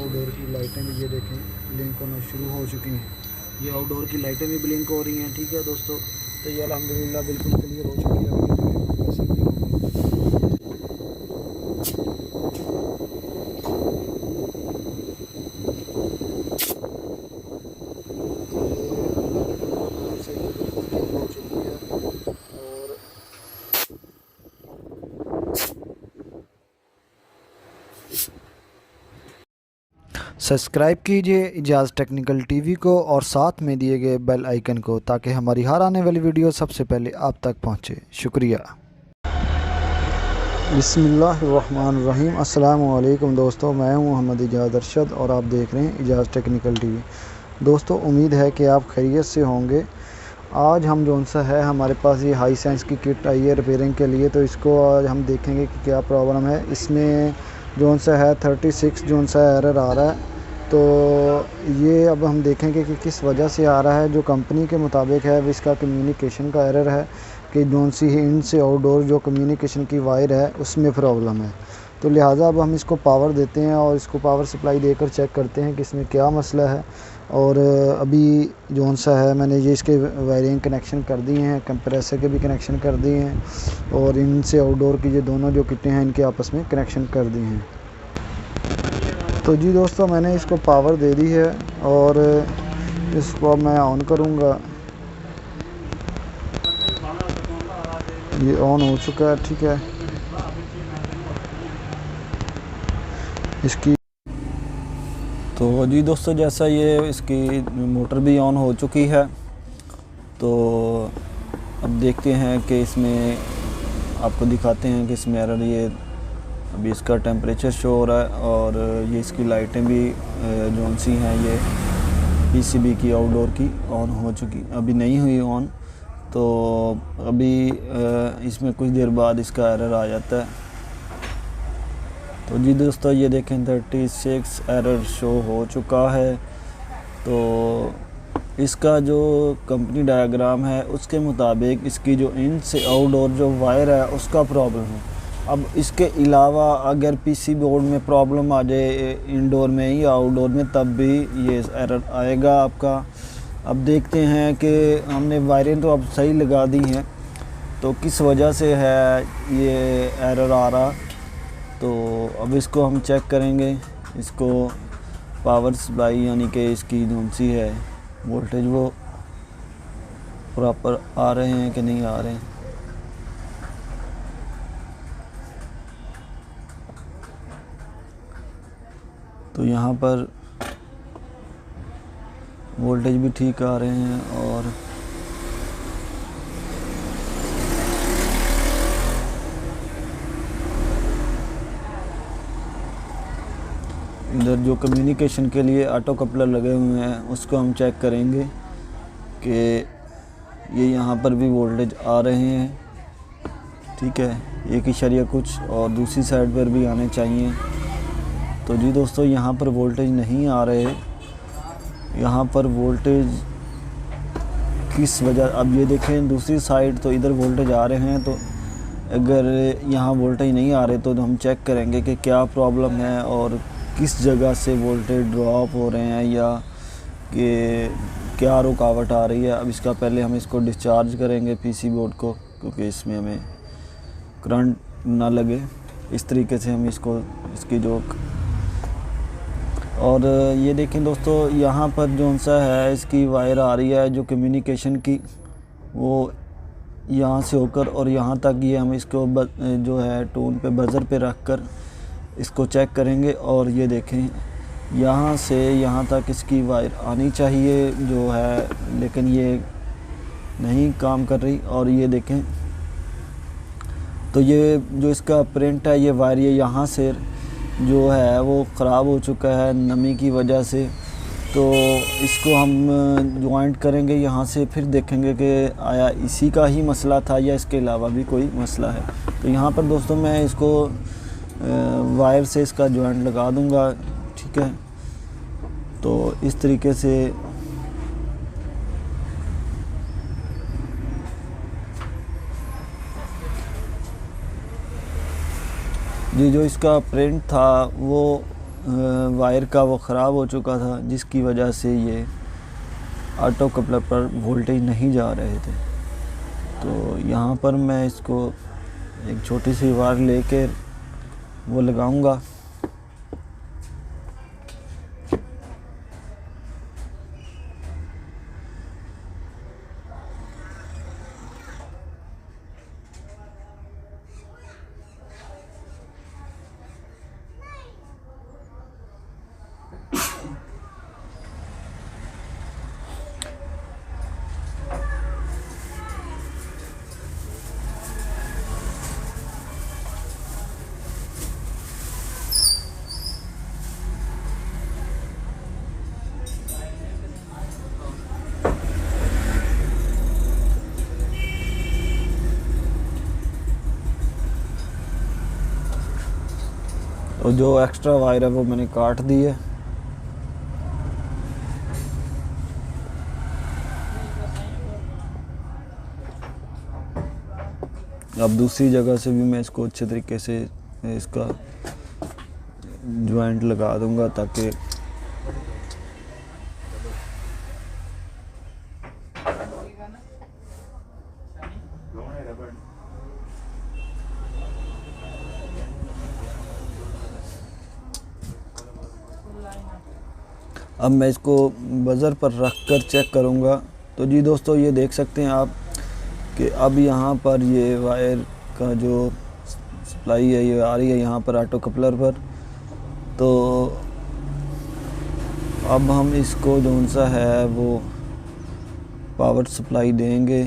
Outdoor की लाइटें भी ये देखें ब्लिंक होना शुरू हो चुकी हैं। ये आउटडोर की लाइटें भी ब्लिंक हो रही हैं। ठीक है दोस्तों, तो ये अल्हम्दुलिल्लाह बिल्कुल क्लियर हो चुकी है। अब ये देखें कैसे भी हो चुकी है। और सब्सक्राइब कीजिए इजाज़ टेक्निकल टीवी को और साथ में दिए गए बेल आइकन को, ताकि हमारी हर आने वाली वीडियो सबसे पहले आप तक पहुंचे। शुक्रिया। बिस्मिल्लाहिर्रहमानिर्रहीम। अस्सलाम वालेकुम दोस्तों, मैं हूं मोहम्मद इजाज़ अरशद और आप देख रहे हैं इजाज़ टेक्निकल टीवी। दोस्तों, उम्मीद है कि आप खैरियत से होंगे। आज हम जोन सा है, हमारे पास ये हाई सेंस की किट आई है रिपेयरिंग के लिए, तो इसको आज हम देखेंगे कि क्या प्रॉब्लम है। इसमें जोन सा है 36 जोन सा एरर आ रहा है। तो ये अब हम देखेंगे कि किस वजह से आ रहा है। जो कंपनी के मुताबिक है इसका कम्युनिकेशन का एरर है कि जोन सी इन से आउटडोर जो कम्युनिकेशन की वायर है उसमें प्रॉब्लम है। तो लिहाजा अब हम इसको पावर देते हैं और इसको पावर सप्लाई देकर चेक करते हैं कि इसमें क्या मसला है। और अभी जोन सा है मैंने ये इसके वायरिंग कनेक्शन कर दिए हैं, कंप्रेसर के भी कनेक्शन कर दिए हैं और इनसे आउटडोर की जो दोनों जो किटें हैं इनके आपस में कनेक्शन कर दिए हैं। तो जी दोस्तों, मैंने इसको पावर दे दी है और इसको अब मैं ऑन करूँगा। ये ऑन हो चुका है। ठीक है, इसकी तो जी दोस्तों, जैसा ये इसकी मोटर भी ऑन हो चुकी है, तो अब देखते हैं कि इसमें आपको दिखाते हैं कि इसमें एरर ये अभी इसका टेम्परेचर शो हो रहा है और ये इसकी लाइटें भी जोन सी हैं ये पीसीबी की आउटडोर की ऑन हो चुकी, अभी नहीं हुई ऑन। तो अभी इसमें कुछ देर बाद इसका एरर आ जाता है। तो जी दोस्तों, ये देखें 36 एरर शो हो चुका है। तो इसका जो कंपनी डायग्राम है उसके मुताबिक इसकी जो इन से आउटडोर जो वायर है उसका प्रॉब्लम है। अब इसके अलावा अगर पीसी बोर्ड में प्रॉब्लम आ जाए इंडोर में या आउटडोर में, तब भी ये एरर आएगा आपका। अब देखते हैं कि हमने वायरें तो अब सही लगा दी हैं, तो किस वजह से है ये एरर आ रहा। तो अब इसको हम चेक करेंगे। इसको पावर सप्लाई यानी कि इसकी कौन सी है वोल्टेज वो प्रॉपर आ रहे हैं कि नहीं आ रहे हैं। तो यहाँ पर वोल्टेज भी ठीक आ रहे हैं और इधर जो कम्युनिकेशन के लिए ऑटो कपलर लगे हुए हैं उसको हम चेक करेंगे कि ये यहाँ पर भी वोल्टेज आ रहे हैं। ठीक है, एक इशारिया कुछ और दूसरी साइड पर भी आने चाहिए। तो जी दोस्तों, यहाँ पर वोल्टेज नहीं आ रहे। यहाँ पर वोल्टेज किस वजह, अब ये देखें दूसरी साइड तो इधर वोल्टेज आ रहे हैं। तो अगर यहाँ वोल्टेज नहीं आ रहे तो हम चेक करेंगे कि क्या प्रॉब्लम है और किस जगह से वोल्टेज ड्रॉप हो रहे हैं या कि क्या रुकावट आ रही है। अब इसका पहले हम इसको डिस्चार्ज करेंगे पीसी बोर्ड को, क्योंकि इसमें हमें करंट ना लगे। इस तरीके से हम इसको इसकी जो और ये देखें दोस्तों, यहाँ पर जो सा है इसकी वायर आ रही है जो कम्युनिकेशन की, वो यहाँ से होकर और यहाँ तक ये हम इसको जो है टोन पे बज़र पे रख कर इसको चेक करेंगे। और ये देखें यहाँ से यहाँ तक इसकी वायर आनी चाहिए जो है, लेकिन ये नहीं काम कर रही। और ये देखें, तो ये जो इसका प्रिंट है ये वायर ये यहाँ से जो है वो ख़राब हो चुका है नमी की वजह से। तो इसको हम जॉइंट करेंगे यहाँ से, फिर देखेंगे कि आया इसी का ही मसला था या इसके अलावा भी कोई मसला है। तो यहाँ पर दोस्तों मैं इसको वायर से इसका जॉइंट लगा दूंगा। ठीक है, तो इस तरीके से जी जो इसका प्रिंट था वो वायर का वो ख़राब हो चुका था, जिसकी वजह से ये ऑटो कपलर पर वोल्टेज नहीं जा रहे थे। तो यहाँ पर मैं इसको एक छोटी सी वायर लेके वो लगाऊंगा। और जो एक्स्ट्रा वायर है वो मैंने काट दी है। अब दूसरी जगह से भी मैं इसको अच्छे तरीके से इसका जॉइंट लगा दूंगा, ताकि अब मैं इसको बज़र पर रख कर चेक करूँगा। तो जी दोस्तों, ये देख सकते हैं आप कि अब यहाँ पर ये वायर का जो सप्लाई है ये आ रही है यहाँ पर ऑटो कपलर पर। तो अब हम इसको जो सा है वो पावर सप्लाई देंगे।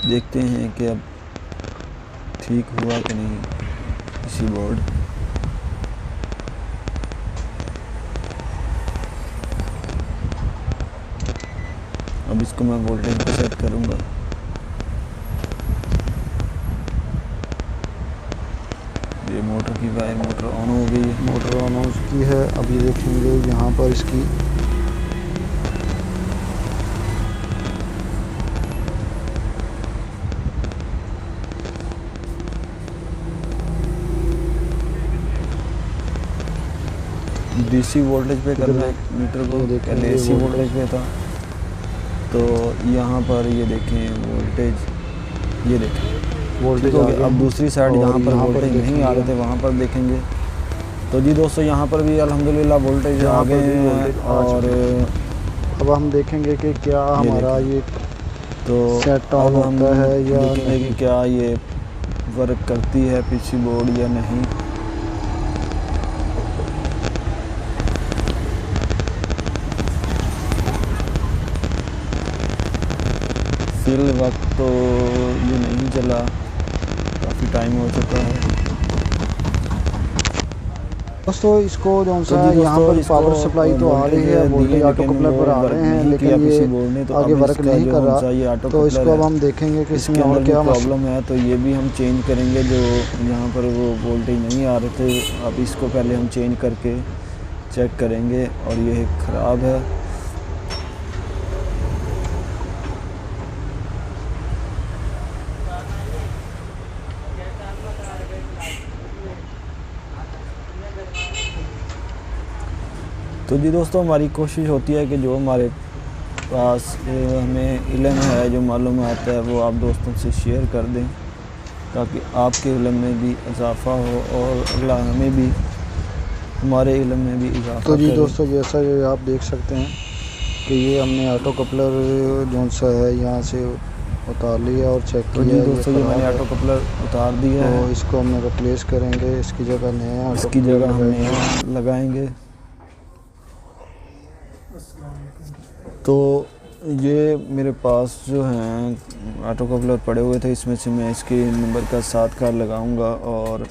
देखते हैं कि अब ठीक हुआ कि नहीं इसी बोर्ड। अब इसको मैं वोल्टेज पे सेट करूँगा। ये मोटर की वायर मोटर ऑन हो गई है। मोटर ऑन हो चुकी है। अब ये देखेंगे यहाँ पर इसकी डीसी वोल्टेज पे करना है मीटर को, पहले एसी वोल्टेज पे था। तो यहाँ पर ये देखें वोल्टेज, ये देखें वोल्टेज अब दूसरी साइड जहाँ पर वोल्टेज नहीं आ रहे थे वहाँ पर देखेंगे। तो जी दोस्तों, यहाँ पर भी अल्हम्दुलिल्लाह वोल्टेज आ गए हैं। और अब हम देखेंगे कि क्या हमारा ये तो सेट ऑन होता है या देखेंगे कि क्या ये वर्क करती है पीसी बोर्ड या नहीं। फिल वक्त तो ये नहीं चला, काफ़ी टाइम हो चुका है। दोस्तों इसको जो सा यहाँ पर पावर सप्लाई तो आ रही है, वोल्टेज ऑटो कपलर पर आ रहे हैं, लेकिन ये आगे वर्क नहीं कर रहा। तो इसको अब हम देखेंगे कि इसमें और क्या प्रॉब्लम है। तो ये भी हम चेंज करेंगे। जो यहाँ पर वो वोल्टेज नहीं आ रहे थे, अब इसको पहले हम चेंज करके चेक करेंगे। और ये ख़राब है। तो जी दोस्तों, हमारी कोशिश होती है कि जो हमारे पास हमें इल्म है, जो मालूमात है, वो आप दोस्तों से शेयर कर दें, ताकि आपके इल्म में भी इजाफ़ा हो और अगला हमें भी हमारे इल्म में भी इजाफ़ा। तो जी दोस्तों, जैसा कि आप देख सकते हैं कि ये हमने ऑटो कपलर जो सा है यहाँ से उतार लिया और चेक किया। तो जी दोस्तों, ये मैंने ऑटो कपलर उतार दिया है। तो इसको हमने रिप्लेस करेंगे, इसकी जगह नया हम नया लगाएंगे। तो ये मेरे पास जो हैं ऑटो कपलर पड़े हुए थे, इसमें से मैं इसके नंबर का 7 का लगाऊंगा। और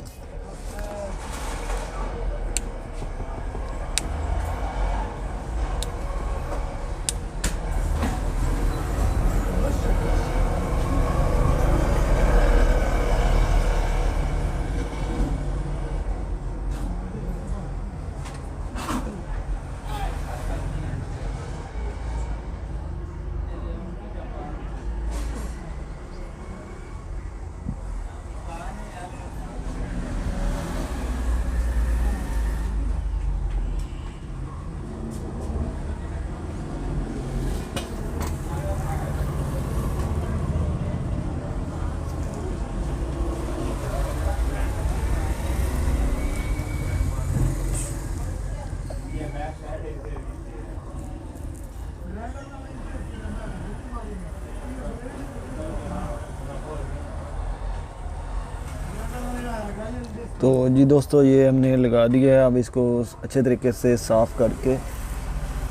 तो जी दोस्तों ये हमने लगा दिया है। अब इसको अच्छे तरीके से साफ़ करके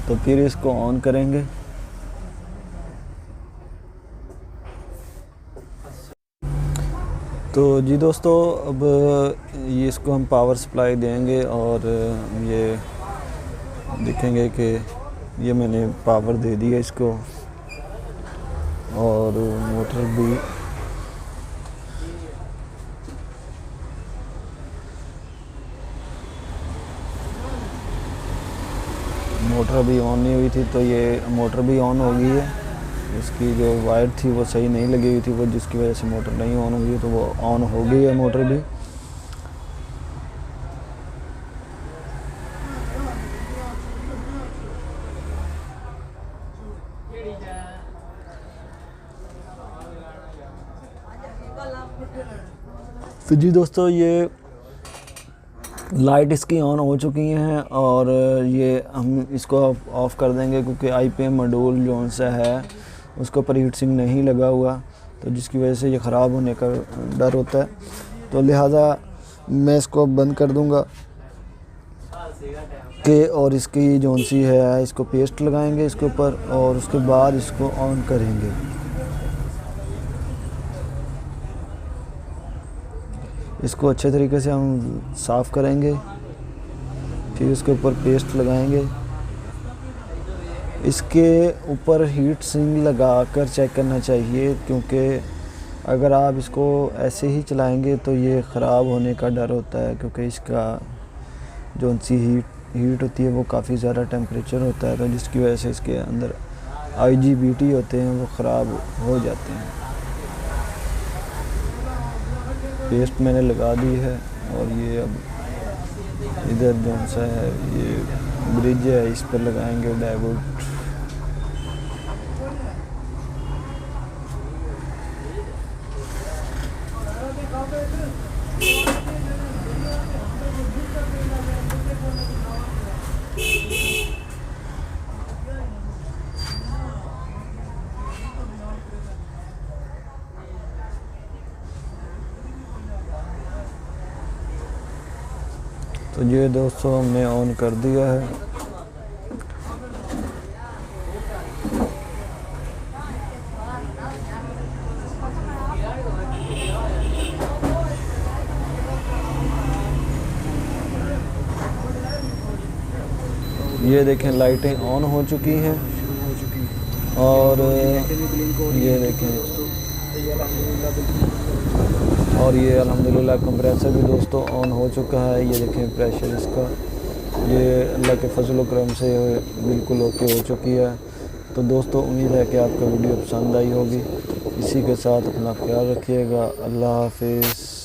तो फिर इसको ऑन करेंगे। तो जी दोस्तों अब ये इसको हम पावर सप्लाई देंगे और ये देखेंगे कि ये मैंने पावर दे दी है इसको और मोटर भी अभी ऑन नहीं हुई थी, तो ये मोटर भी ऑन हो गई है। इसकी जो वायर थी वो सही नहीं लगी हुई थी, वो जिसकी वजह से मोटर नहीं ऑन हुई, तो वो ऑन हो गई है मोटर भी। तो जी दोस्तों ये लाइट इसकी ऑन हो चुकी हैं और ये हम इसको ऑफ़ कर देंगे क्योंकि IPM मॉड्यूल जो सा है उसके ऊपर हीट सिंक नहीं लगा हुआ, तो जिसकी वजह से ये ख़राब होने का डर होता है। तो लिहाजा मैं इसको बंद कर दूंगा कि और इसकी जो सी है इसको पेस्ट लगाएंगे इसके ऊपर और उसके बाद इसको ऑन करेंगे। इसको अच्छे तरीके से हम साफ़ करेंगे, फिर इसके ऊपर पेस्ट लगाएंगे। इसके ऊपर हीट सिंक लगा कर चेक करना चाहिए, क्योंकि अगर आप इसको ऐसे ही चलाएंगे तो ये ख़राब होने का डर होता है, क्योंकि इसका जो सी हीट होती है वो काफ़ी ज़्यादा टेम्परेचर होता है, तो जिसकी वजह से इसके अंदर IGBT होते हैं वो ख़राब हो जाते हैं। पेस्ट मैंने लगा दी है और ये अब इधर जो सा है ये ब्रिज है, इस पर लगाएंगे डायोड। तो ये दोस्तों हमने ऑन कर दिया है। ये देखें लाइटें ऑन हो चुकी हैं और ये देखें और ये अल्हम्दुलिल्लाह कंप्रेसर भी दोस्तों ऑन हो चुका है। ये देखें प्रेशर इसका, ये अल्लाह के फजल करम से बिल्कुल ओके हो चुकी है। तो दोस्तों उम्मीद है कि आपको वीडियो पसंद आई होगी। इसी के साथ अपना ख्याल रखिएगा। अल्लाह हाफिज़।